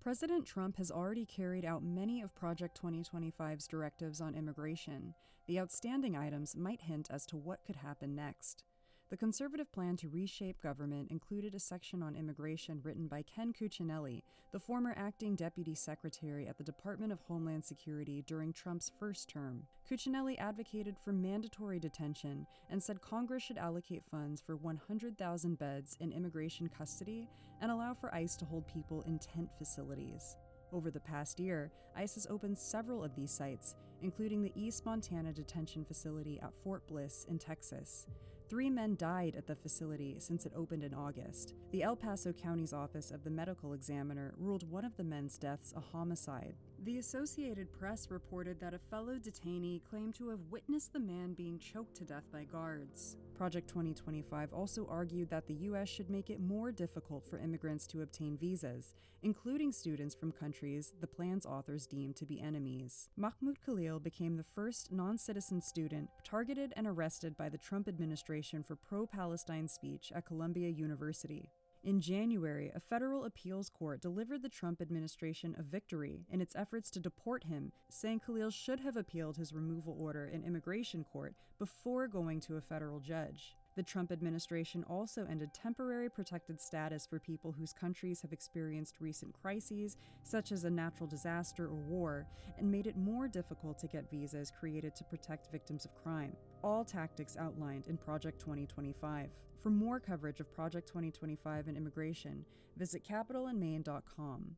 President Trump has already carried out many of Project 2025's directives on immigration. The outstanding items might hint as to what could happen next. The conservative plan to reshape government included a section on immigration written by Ken Cuccinelli, the former acting deputy secretary at the Department of Homeland Security during Trump's first term. Cuccinelli advocated for mandatory detention and said Congress should allocate funds for 100,000 beds in immigration custody and allow for ICE to hold people in tent facilities. Over the past year, ICE has opened several of these sites, including the East Montana Detention Facility at Fort Bliss in Texas. 3 men died at the facility since it opened in August. The El Paso County's Office of the Medical Examiner ruled one of the men's deaths a homicide. The Associated Press reported that a fellow detainee claimed to have witnessed the man being choked to death by guards. Project 2025 also argued that the U.S. should make it more difficult for immigrants to obtain visas, including students from countries the plan's authors deemed to be enemies. Mahmoud Khalil became the first non-citizen student targeted and arrested by the Trump administration for pro-Palestine speech at Columbia University. In January, a federal appeals court delivered the Trump administration a victory in its efforts to deport him, saying Khalil should have appealed his removal order in immigration court before going to a federal judge. The Trump administration also ended temporary protected status for people whose countries have experienced recent crises, such as a natural disaster or war, and made it more difficult to get visas created to protect victims of crime. All tactics outlined in Project 2025. For more coverage of Project 2025 and immigration, visit capitalandmain.com.